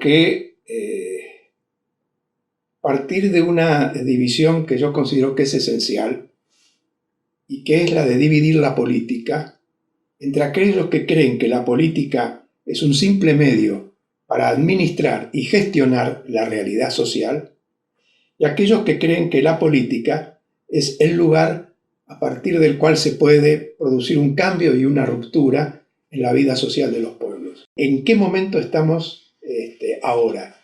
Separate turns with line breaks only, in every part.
que partir de una división que yo considero que es esencial y que es la de dividir la política entre aquellos que creen que la política es un simple medio para administrar y gestionar la realidad social y aquellos que creen que la política es el lugar a partir del cual se puede producir un cambio y una ruptura en la vida social de los pueblos. ¿En qué momento estamos ahora?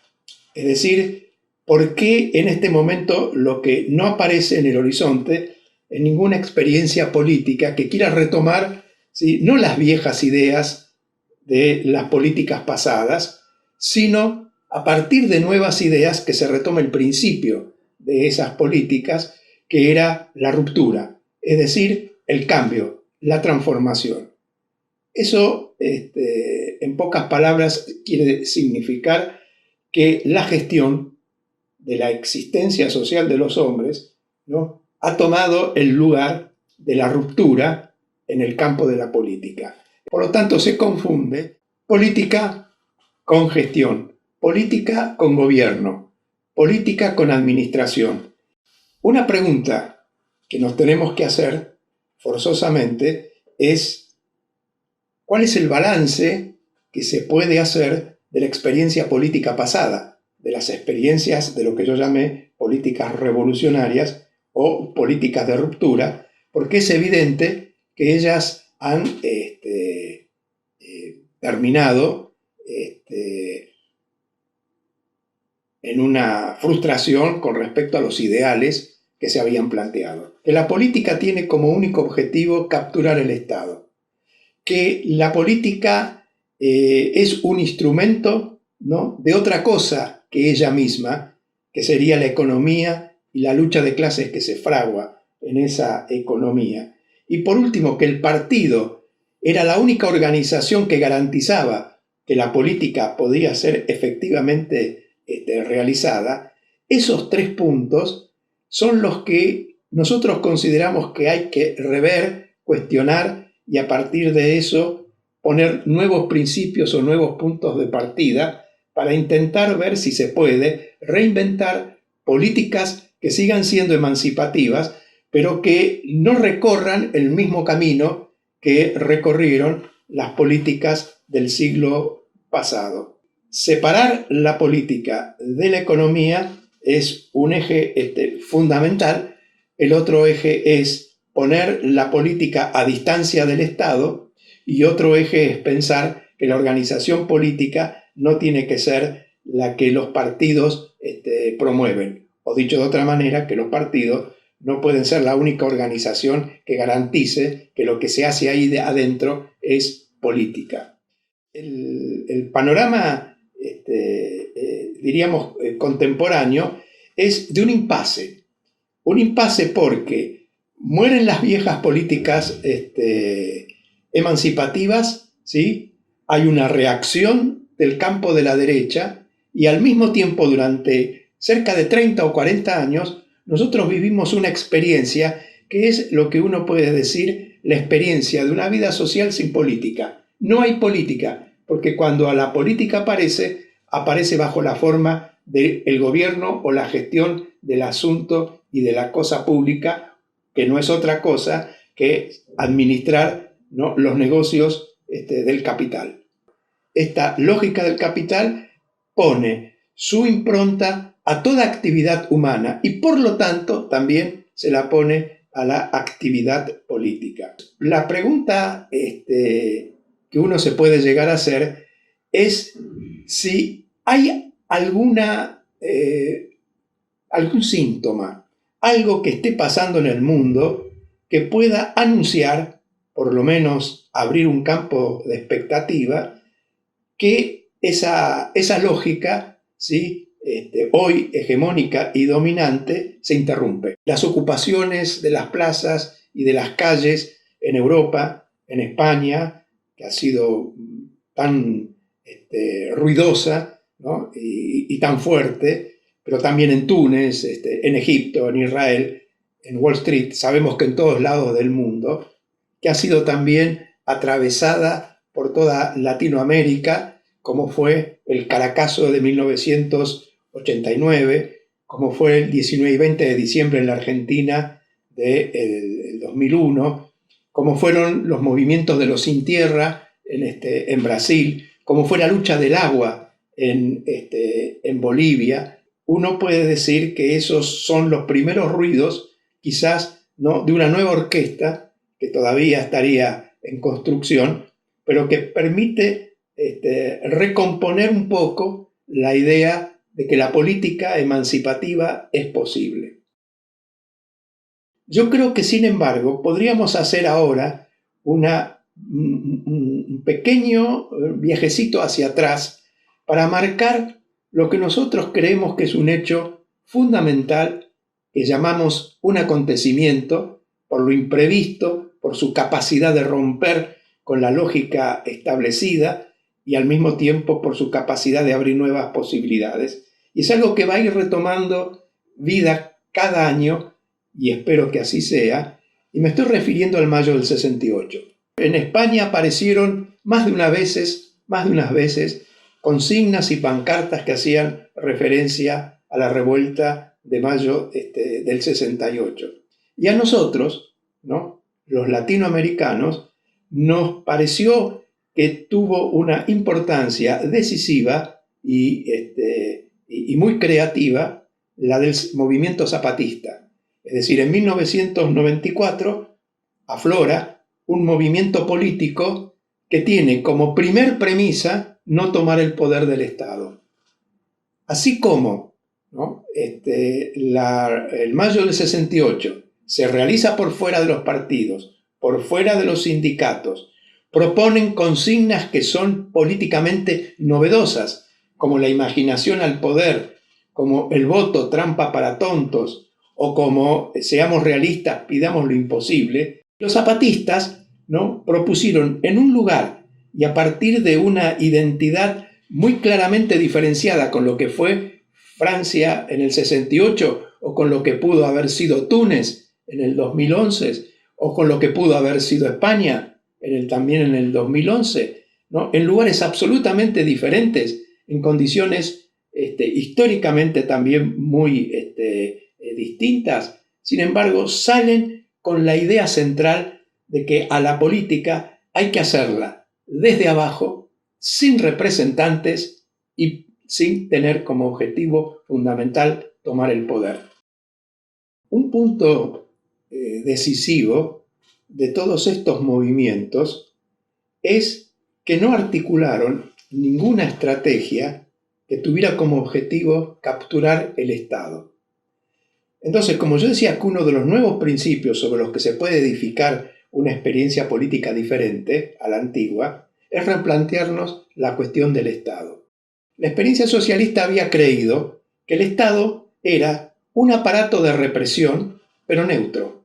Es decir, ¿por qué en este momento lo que no aparece en el horizonte en ninguna experiencia política que quiera retomar, ¿sí?, no las viejas ideas de las políticas pasadas, sino a partir de nuevas ideas que se retome el principio de esas políticas, que era la ruptura, es decir, el cambio, la transformación? Eso, en pocas palabras, quiere significar que la gestión de la existencia social de los hombres, ¿no?, ha tomado el lugar de la ruptura en el campo de la política. Por lo tanto, se confunde política con gestión, política con gobierno, política con administración. Una pregunta que nos tenemos que hacer forzosamente es: ¿cuál es el balance que se puede hacer de la experiencia política pasada, de las experiencias de lo que yo llamé políticas revolucionarias o políticas de ruptura? Porque es evidente que ellas han terminado en una frustración con respecto a los ideales que se habían planteado. Que la política tiene como único objetivo capturar el Estado. Que la política es un instrumento, ¿no?, de otra cosa que ella misma, que sería la economía y la lucha de clases que se fragua en esa economía. Y por último, que el partido era la única organización que garantizaba que la política podía ser efectivamente realizada. Esos tres puntos son los que nosotros consideramos que hay que rever, cuestionar y a partir de eso poner nuevos principios o nuevos puntos de partida para intentar ver si se puede reinventar políticas que sigan siendo emancipativas, pero que no recorran el mismo camino que recorrieron las políticas del siglo pasado. Separar la política de la economía es un eje fundamental. El otro eje es poner la política a distancia del Estado y otro eje es pensar que la organización política no tiene que ser la que los partidos promueven. O dicho de otra manera, que los partidos no pueden ser la única organización que garantice que lo que se hace ahí adentro es política. El panorama, diríamos, contemporáneo es de un impasse. Un impasse porque mueren las viejas políticas emancipativas, ¿sí? Hay una reacción del campo de la derecha y al mismo tiempo durante cerca de 30 o 40 años nosotros vivimos una experiencia que es lo que uno puede decir la experiencia de una vida social sin política. No hay política, porque cuando la política aparece, aparece bajo la forma del gobierno o la gestión del asunto y de la cosa pública, que no es otra cosa que administrar, ¿no?, los negocios del capital. Esta lógica del capital pone su impronta a toda actividad humana y por lo tanto también se la pone a la actividad política. La pregunta que uno se puede llegar a hacer es si hay algún síntoma, algo que esté pasando en el mundo que pueda anunciar, por lo menos abrir un campo de expectativa, que esa lógica, ¿sí?, hoy hegemónica y dominante, se interrumpe. Las ocupaciones de las plazas y de las calles en Europa, en España, que ha sido tan ruidosa, ¿no?, y tan fuerte, pero también en Túnez, en Egipto, en Israel, en Wall Street, sabemos que en todos lados del mundo, que ha sido también atravesada por toda Latinoamérica como fue el Caracazo de 1989, como fue el 19 y 20 de diciembre en la Argentina del 2001, como fueron los movimientos de los sin tierra en Brasil, como fue la lucha del agua en Bolivia. Uno puede decir que esos son los primeros ruidos, quizás, ¿no?, de una nueva orquesta que todavía estaría en construcción, pero que permite recomponer un poco la idea de que la política emancipativa es posible. Yo creo que, sin embargo, podríamos hacer ahora un pequeño viajecito hacia atrás para marcar lo que nosotros creemos que es un hecho fundamental, que llamamos un acontecimiento, por lo imprevisto, por su capacidad de romper con la lógica establecida y al mismo tiempo por su capacidad de abrir nuevas posibilidades. Y es algo que va a ir retomando vida cada año, y espero que así sea, y me estoy refiriendo al mayo del 68. En España aparecieron más de unas veces, consignas y pancartas que hacían referencia a la revuelta de mayo del 68. Y a nosotros, ¿no?, los latinoamericanos, nos pareció que tuvo una importancia decisiva y muy creativa la del movimiento zapatista. Es decir, en 1994 aflora un movimiento político que tiene como primer premisa no tomar el poder del Estado. Así como, ¿no?, el mayo del 68 se realiza por fuera de los partidos, por fuera de los sindicatos, proponen consignas que son políticamente novedosas, como la imaginación al poder, como el voto trampa para tontos, o como seamos realistas, pidamos lo imposible. Los zapatistas, ¿no?, propusieron en un lugar y a partir de una identidad muy claramente diferenciada con lo que fue Francia en el 68 o con lo que pudo haber sido Túnez en el 2011 o con lo que pudo haber sido España también en el 2011, ¿no?, en lugares absolutamente diferentes, en condiciones históricamente también muy distintas. Sin embargo, salen con la idea central de que a la política hay que hacerla desde abajo, sin representantes y sin tener como objetivo fundamental tomar el poder. Un punto decisivo de todos estos movimientos es que no articularon ninguna estrategia que tuviera como objetivo capturar el Estado. Entonces, como yo decía, que uno de los nuevos principios sobre los que se puede edificar una experiencia política diferente a la antigua es replantearnos la cuestión del Estado. La experiencia socialista había creído que el Estado era un aparato de represión, pero neutro,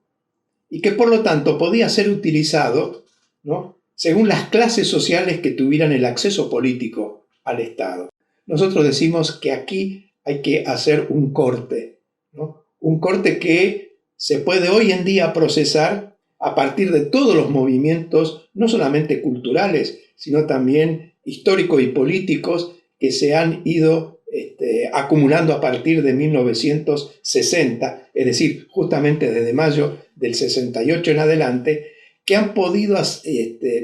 y que por lo tanto podía ser utilizado, ¿no?, según las clases sociales que tuvieran el acceso político al Estado. Nosotros decimos que aquí hay que hacer un corte, ¿no?, un corte que se puede hoy en día procesar a partir de todos los movimientos, no solamente culturales, sino también históricos y políticos que se han ido acumulando a partir de 1960, es decir, justamente desde mayo del 68 en adelante, que han podido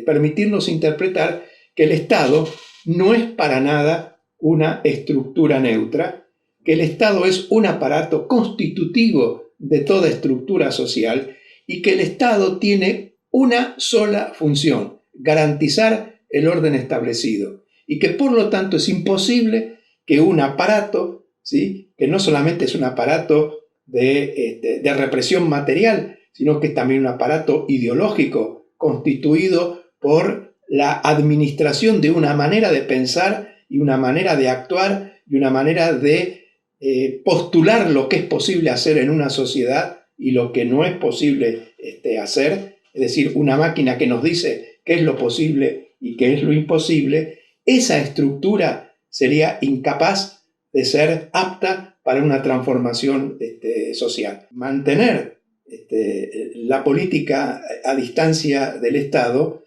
permitirnos interpretar que el Estado no es para nada una estructura neutra, que el Estado es un aparato constitutivo de toda estructura social y que el Estado tiene una sola función: garantizar el orden establecido, y que por lo tanto es imposible que un aparato, ¿sí?, que no solamente es un aparato de represión material, sino que es también un aparato ideológico constituido por la administración de una manera de pensar y una manera de actuar y una manera de postular lo que es posible hacer en una sociedad y lo que no es posible hacer, es decir, una máquina que nos dice qué es lo posible y qué es lo imposible. Esa estructura sería incapaz de ser apta para una transformación social. Mantener la política a distancia del Estado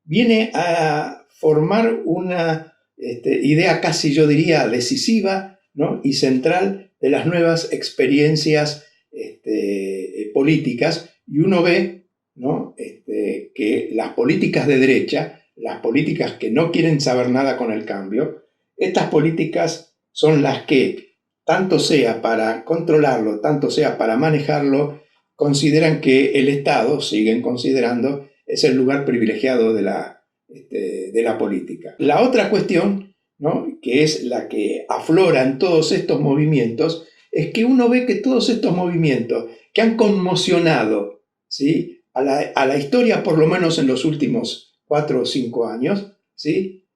viene a formar una idea casi yo diría decisiva, ¿no? Y central de las nuevas experiencias políticas, y uno ve, ¿no? Que las políticas de derecha, las políticas que no quieren saber nada con el cambio, estas políticas son las que, tanto sea para controlarlo, tanto sea para manejarlo, consideran que el Estado, siguen considerando, es el lugar privilegiado de la política. La otra cuestión, ¿no? Que es la que aflora en todos estos movimientos, es que uno ve que todos estos movimientos que han conmocionado, ¿sí?, a la historia, por lo menos en los últimos 4 o 5 años, ¿sí?,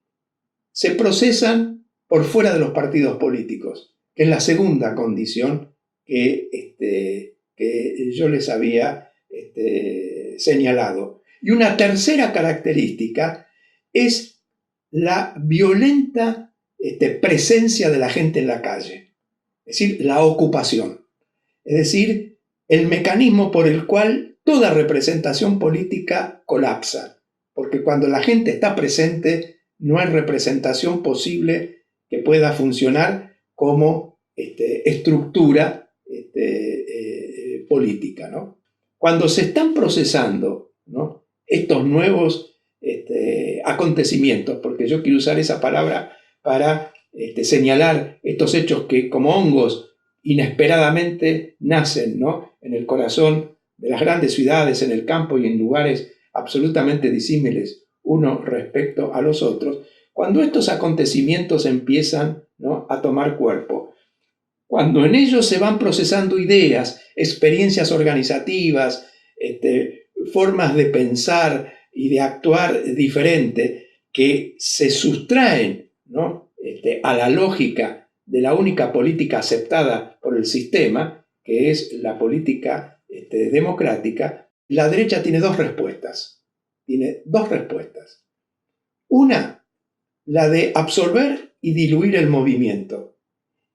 se procesan por fuera de los partidos políticos, que es la segunda condición que yo les había señalado. Y una tercera característica es la violenta presencia de la gente en la calle, es decir, la ocupación, es decir, el mecanismo por el cual toda representación política colapsa, porque cuando la gente está presente no hay representación posible que pueda funcionar como estructura política, ¿no? Cuando se están procesando, ¿no?, estos nuevos acontecimientos, porque yo quiero usar esa palabra para señalar estos hechos que como hongos inesperadamente nacen, ¿no?, en el corazón de las grandes ciudades, en el campo y en lugares absolutamente disímiles uno respecto a los otros. Cuando estos acontecimientos empiezan, ¿no?, a tomar cuerpo, cuando en ellos se van procesando ideas, experiencias organizativas, formas de pensar y de actuar diferente que se sustraen, ¿no?, a la lógica de la única política aceptada por el sistema, que es la política democrática, la derecha tiene dos respuestas. Una, la de absorber y diluir el movimiento,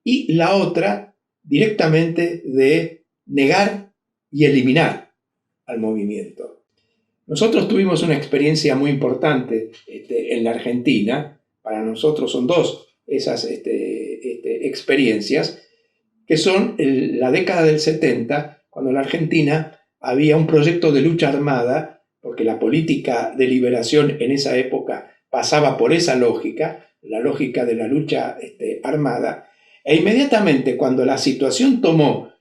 y la otra, directamente, de negar y eliminar al movimiento. Nosotros tuvimos una experiencia muy importante en la Argentina. Para nosotros son dos esas experiencias, que son la década del 70, cuando en la Argentina había un proyecto de lucha armada, porque la política de liberación en esa época pasaba por esa lógica, la lógica de la lucha armada, e inmediatamente cuando la situación tomó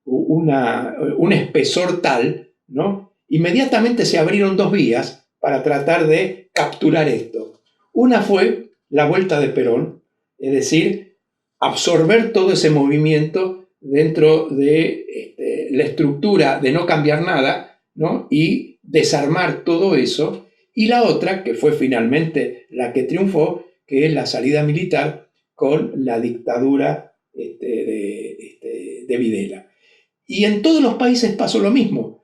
un espesor tal, ¿no?, inmediatamente se abrieron dos vías para tratar de capturar esto. Una fue la vuelta de Perón, es decir, absorber todo ese movimiento dentro de la estructura de no cambiar nada, ¿no?, y desarmar todo eso. Y la otra, que fue finalmente la que triunfó, que es la salida militar con la dictadura de Videla. Y en todos los países pasó lo mismo.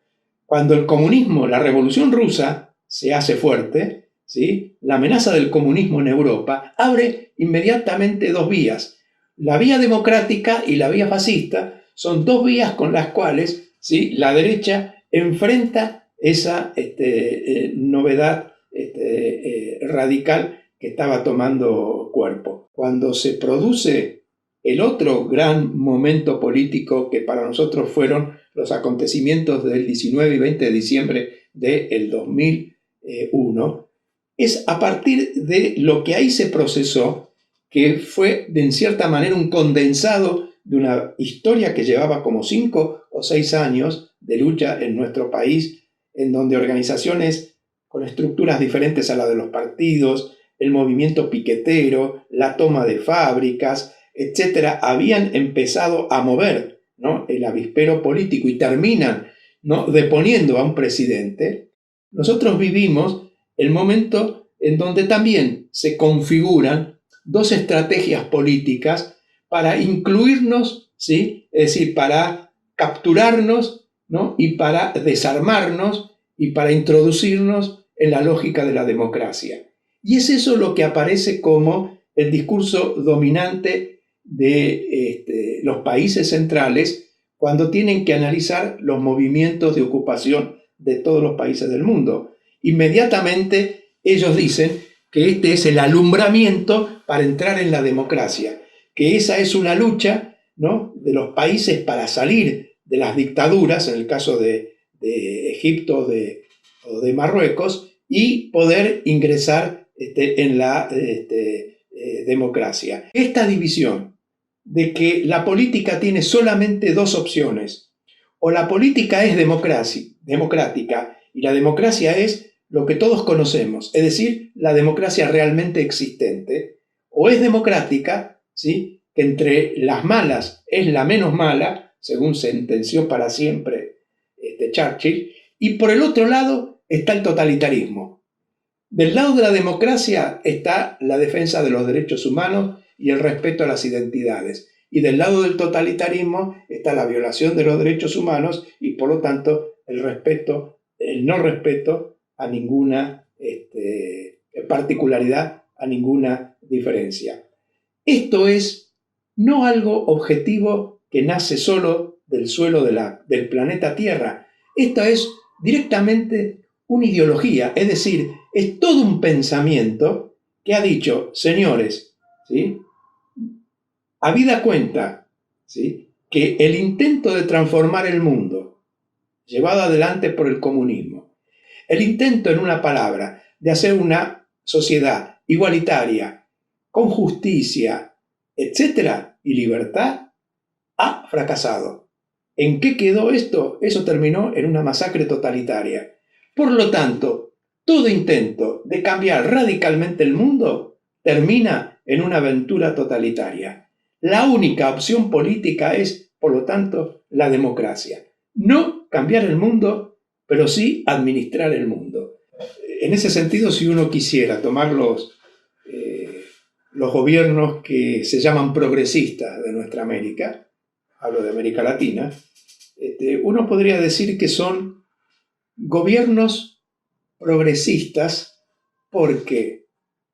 Cuando el comunismo, la Revolución Rusa, se hace fuerte, ¿sí?, la amenaza del comunismo en Europa abre inmediatamente dos vías. La vía democrática y la vía fascista son dos vías con las cuales, ¿sí?, la derecha enfrenta esa novedad radical que estaba tomando cuerpo. Cuando se produce el otro gran momento político, que para nosotros fueron los acontecimientos del 19 y 20 de diciembre del 2001, es a partir de lo que ahí se procesó, que fue en cierta manera un condensado de una historia que llevaba como 5 o 6 años de lucha en nuestro país, en donde organizaciones con estructuras diferentes a la de los partidos, el movimiento piquetero, la toma de fábricas, etcétera, habían empezado a mover, ¿no?, el avispero político y terminan, ¿no?, deponiendo a un presidente. Nosotros vivimos el momento en donde también se configuran dos estrategias políticas para incluirnos, ¿sí?, es decir, para capturarnos, ¿no?, y para desarmarnos y para introducirnos en la lógica de la democracia. Y es eso lo que aparece como el discurso dominante de los países centrales cuando tienen que analizar los movimientos de ocupación de todos los países del mundo. Inmediatamente ellos dicen que este es el alumbramiento para entrar en la democracia, que esa es una lucha, ¿no?, de los países para salir de las dictaduras, en el caso de Egipto o de Marruecos, y poder ingresar en la democracia. Esta división de que la política tiene solamente dos opciones: o la política es democrática, y la democracia es lo que todos conocemos, es decir, la democracia realmente existente, o es democrática, ¿sí?, que entre las malas es la menos mala, según sentenció para siempre Churchill, y por el otro lado está el totalitarismo. Del lado de la democracia está la defensa de los derechos humanos y el respeto a las identidades. Y del lado del totalitarismo está la violación de los derechos humanos y, por lo tanto, el no respeto a ninguna particularidad, a ninguna diferencia. Esto es no algo objetivo que nace solo del suelo del planeta Tierra. Esto es directamente una ideología, es decir, es todo un pensamiento que ha dicho: señores, ¿sí?, habida cuenta, ¿sí?, que el intento de transformar el mundo, llevado adelante por el comunismo, el intento, en una palabra, de hacer una sociedad igualitaria, con justicia, etcétera, y libertad, ha fracasado. ¿En qué quedó esto? Eso terminó en una masacre totalitaria. Por lo tanto, todo intento de cambiar radicalmente el mundo termina en una aventura totalitaria. La única opción política es, por lo tanto, la democracia. No cambiar el mundo, pero sí administrar el mundo. En ese sentido, si uno quisiera tomar los gobiernos que se llaman progresistas de nuestra América, hablo de América Latina, uno podría decir que son gobiernos progresistas porque,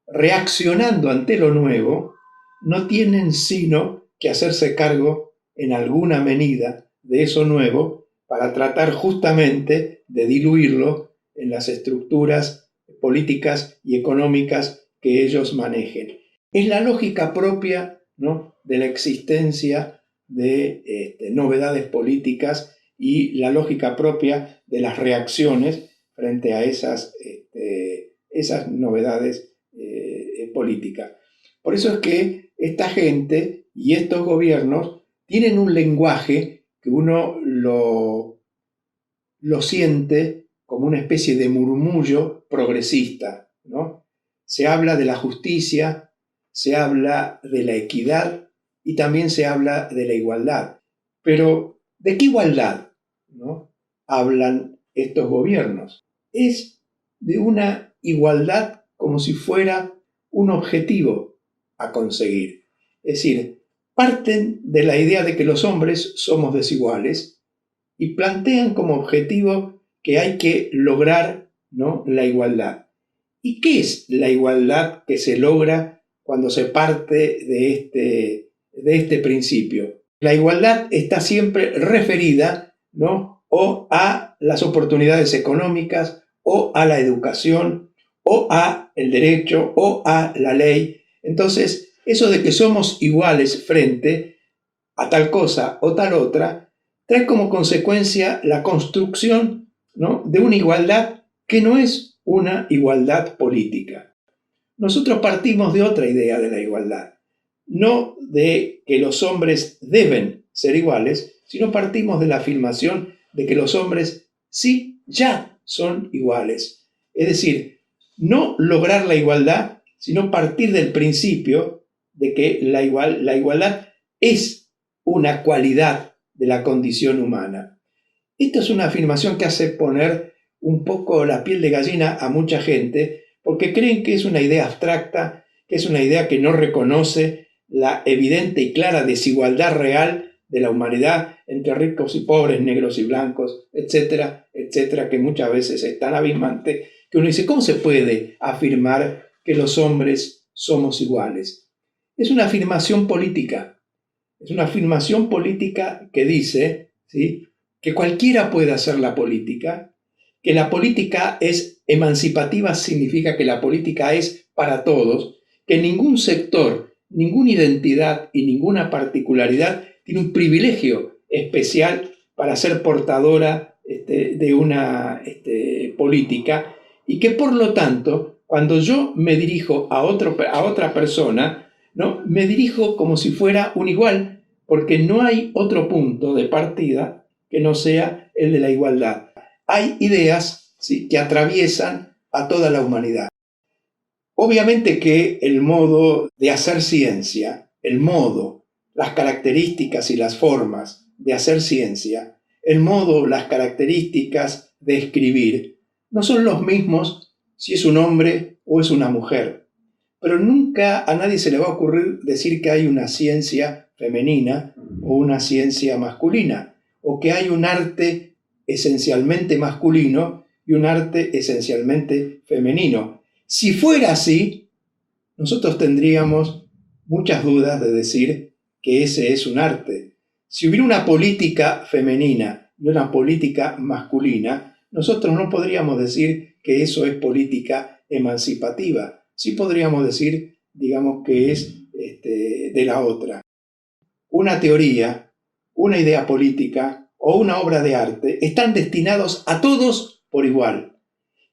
reaccionando ante lo nuevo, no tienen sino que hacerse cargo en alguna medida de eso nuevo para tratar justamente de diluirlo en las estructuras políticas y económicas que ellos manejen. Es la lógica propia, ¿no?, de la existencia de novedades políticas y la lógica propia de las reacciones frente a esas novedades políticas. Por eso es que esta gente y estos gobiernos tienen un lenguaje que uno lo siente como una especie de murmullo progresista, ¿no? Se habla de la justicia, se habla de la equidad y también se habla de la igualdad. Pero, ¿de qué igualdad, ¿no?, hablan estos gobiernos? Es de una igualdad como si fuera un objetivo a conseguir. Es decir, parten de la idea de que los hombres somos desiguales y plantean como objetivo que hay que lograr, ¿no?, la igualdad. ¿Y qué es la igualdad que se logra cuando se parte de este principio? La igualdad está siempre referida, ¿no?, o a las oportunidades económicas, o a la educación, o a el derecho, o a la ley. Entonces, eso de que somos iguales frente a tal cosa o tal otra, trae como consecuencia la construcción, ¿no?, de una igualdad que no es una igualdad política. Nosotros partimos de otra idea de la igualdad, no de que los hombres deben ser iguales, sino partimos de la afirmación de que los hombres sí ya son iguales. Es decir, no lograr la igualdad, sino partir del principio de que la igualdad es una cualidad de la condición humana. Esta es una afirmación que hace poner un poco la piel de gallina a mucha gente, porque creen que es una idea abstracta, que es una idea que no reconoce la evidente y clara desigualdad real de la humanidad entre ricos y pobres, negros y blancos, etcétera, etcétera, que muchas veces es tan abismante que uno dice: ¿cómo se puede afirmar que los hombres somos iguales? Es una afirmación política. Es una afirmación política que dice, ¿sí?, que cualquiera puede hacer la política, que la política es emancipativa, significa que la política es para todos, que ningún sector, ninguna identidad y ninguna particularidad tiene un privilegio especial para ser portadora de una política, y que por lo tanto, cuando yo me dirijo a otra persona, ¿no?, me dirijo como si fuera un igual, porque no hay otro punto de partida que no sea el de la igualdad. Hay ideas, ¿sí?, que atraviesan a toda la humanidad. Obviamente que el modo de hacer ciencia, el modo, las características y las formas de hacer ciencia, el modo, las características de escribir, no son los mismos si es un hombre o es una mujer. Pero nunca a nadie se le va a ocurrir decir que hay una ciencia femenina o una ciencia masculina, o que hay un arte esencialmente masculino y un arte esencialmente femenino. Si fuera así, nosotros tendríamos muchas dudas de decir que ese es un arte. Si hubiera una política femenina y una política masculina, nosotros no podríamos decir que eso es política emancipativa. Sí podríamos decir, digamos, que es de la otra. Una teoría, una idea política o una obra de arte están destinados a todos por igual.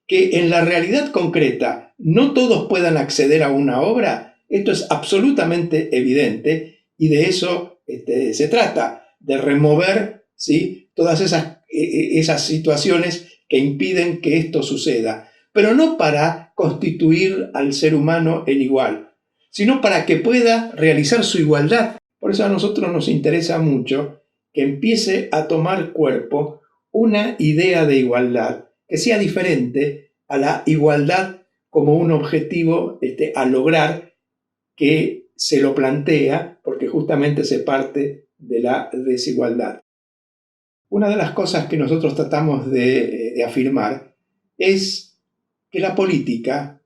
Que en la realidad concreta no todos puedan acceder a una obra, esto es absolutamente evidente, y de eso se trata, de remover, ¿sí?, todas esas situaciones que impiden que esto suceda, pero no para constituir al ser humano en igual, sino para que pueda realizar su igualdad. Por eso a nosotros nos interesa mucho que empiece a tomar cuerpo una idea de igualdad que sea diferente a la igualdad como un objetivo a lograr, que se lo plantea porque justamente se parte de la desigualdad. Una de las cosas que nosotros tratamos de afirmar es que la política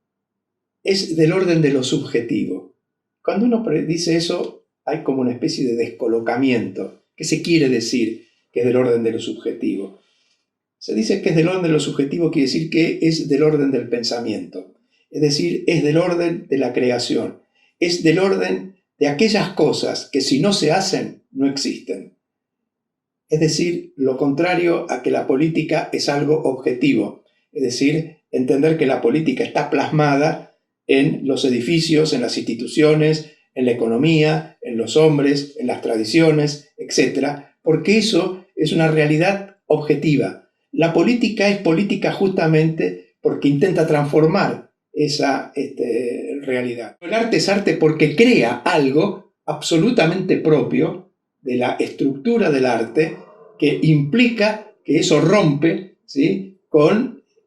es del orden de lo subjetivo. Cuando uno dice eso, hay como una especie de descolocamiento. ¿Qué se quiere decir que es del orden de lo subjetivo? Se dice que es del orden de lo subjetivo, quiere decir que es del orden del pensamiento. Es decir, es del orden de la creación. Es del orden de aquellas cosas que si no se hacen, no existen. Es decir, lo contrario a que la política es algo objetivo. Es decir, entender que la política está plasmada en los edificios, en las instituciones, en la economía, en los hombres, en las tradiciones, etc. Porque eso es una realidad objetiva. La política es política justamente porque intenta transformar esa realidad. El arte es arte porque crea algo absolutamente propio de la estructura del arte, que implica que eso rompe, ¿sí?,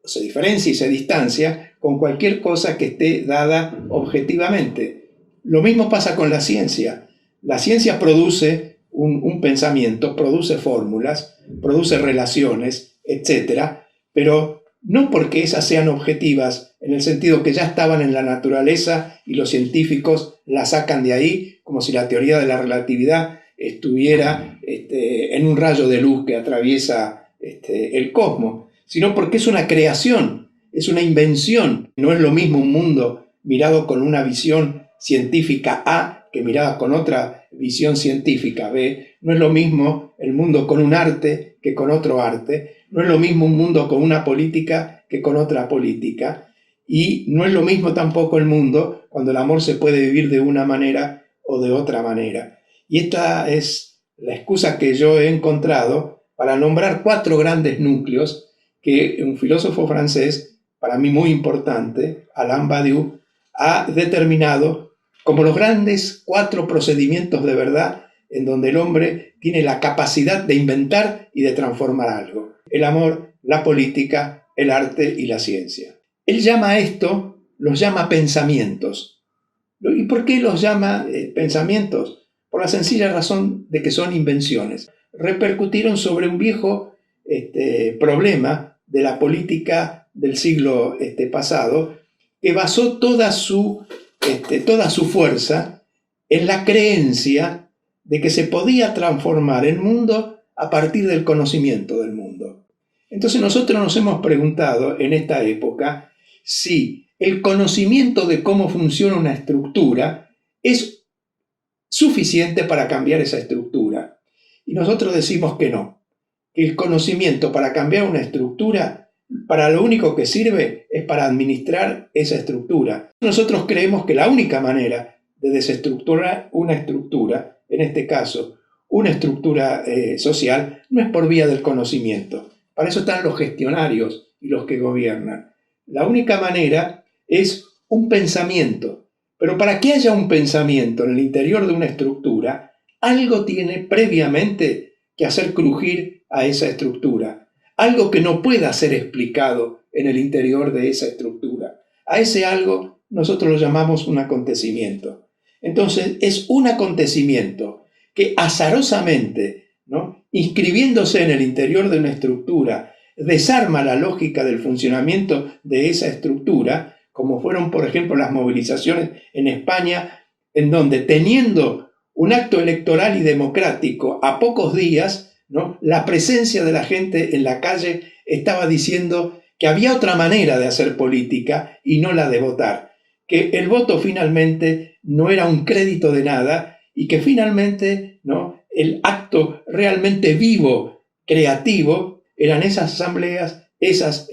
se diferencia y se distancia con cualquier cosa que esté dada objetivamente. Lo mismo pasa con la ciencia. La ciencia produce un pensamiento, produce fórmulas, produce relaciones, etc., pero no porque esas sean objetivas en el sentido que ya estaban en la naturaleza y los científicos la sacan de ahí, como si la teoría de la relatividad estuviera en un rayo de luz que atraviesa el cosmos, sino porque es una creación, es una invención. No es lo mismo un mundo mirado con una visión científica A que mirada con otra visión científica B. No es lo mismo el mundo con un arte que con otro arte. No es lo mismo un mundo con una política que con otra política. Y no es lo mismo tampoco el mundo cuando el amor se puede vivir de una manera o de otra manera. Y esta es la excusa que yo he encontrado para nombrar 4 grandes núcleos que un filósofo francés, para mí muy importante, Alain Badiou, ha determinado como los grandes 4 procedimientos de verdad en donde el hombre tiene la capacidad de inventar y de transformar algo: el amor, la política, el arte y la ciencia. Él llama a esto, los llama pensamientos. ¿Y por qué los llama pensamientos? Por la sencilla razón de que son invenciones. Repercutieron sobre un viejo problema de la política del siglo pasado, que basó toda su fuerza en la creencia de que se podía transformar el mundo a partir del conocimiento del mundo. Entonces nosotros nos hemos preguntado en esta época si el conocimiento de cómo funciona una estructura es suficiente para cambiar esa estructura. Y nosotros decimos que no, que el conocimiento para cambiar una estructura, para lo único que sirve es para administrar esa estructura. Nosotros creemos que la única manera de desestructurar una estructura, en este caso una estructura social, no es por vía del conocimiento. Para eso están los gestionarios y los que gobiernan. La única manera es un pensamiento. Pero para que haya un pensamiento en el interior de una estructura, algo tiene previamente que hacer crujir a esa estructura. Algo que no pueda ser explicado en el interior de esa estructura. A ese algo nosotros lo llamamos un acontecimiento. Entonces es un acontecimiento que azarosamente, ¿no?, inscribiéndose en el interior de una estructura, desarma la lógica del funcionamiento de esa estructura, como fueron, por ejemplo, las movilizaciones en España, en donde teniendo un acto electoral y democrático a pocos días, ¿no?, la presencia de la gente en la calle estaba diciendo que había otra manera de hacer política y no la de votar, que el voto finalmente no era un crédito de nada y que finalmente, ¿no?, el acto realmente vivo, creativo, eran esas asambleas, esas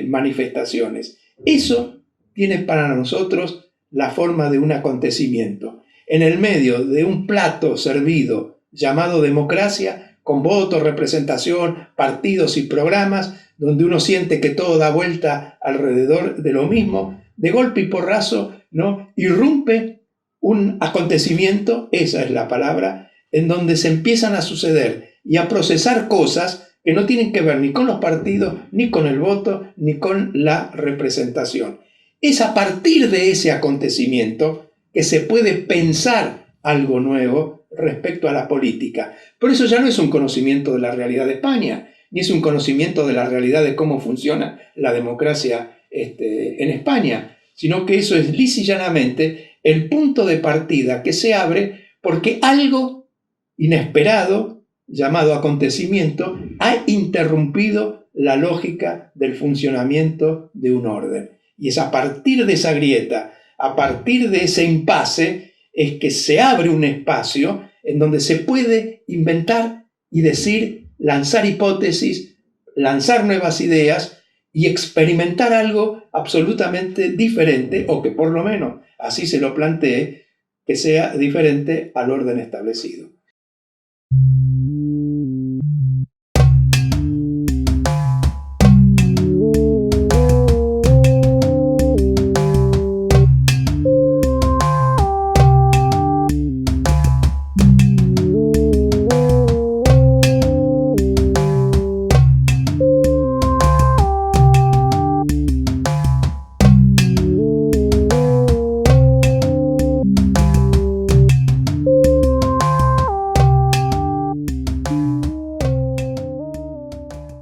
manifestaciones. Eso tiene para nosotros la forma de un acontecimiento. En el medio de un plato servido llamado democracia, con voto, representación, partidos y programas, donde uno siente que todo da vuelta alrededor de lo mismo, de golpe y porrazo, ¿no?, irrumpe un acontecimiento, esa es la palabra, en donde se empiezan a suceder y a procesar cosas que no tienen que ver ni con los partidos, ni con el voto, ni con la representación. Es a partir de ese acontecimiento que se puede pensar algo nuevo respecto a la política. Por eso ya no es un conocimiento de la realidad de España, ni es un conocimiento de la realidad de cómo funciona la democracia en España, sino que eso es lisa y llanamente el punto de partida que se abre porque algo inesperado, llamado acontecimiento, ha interrumpido la lógica del funcionamiento de un orden. Y es a partir de esa grieta, a partir de ese impasse, es que se abre un espacio en donde se puede inventar y decir, lanzar hipótesis, lanzar nuevas ideas y experimentar algo absolutamente diferente, o que por lo menos así se lo plantee, que sea diferente al orden establecido.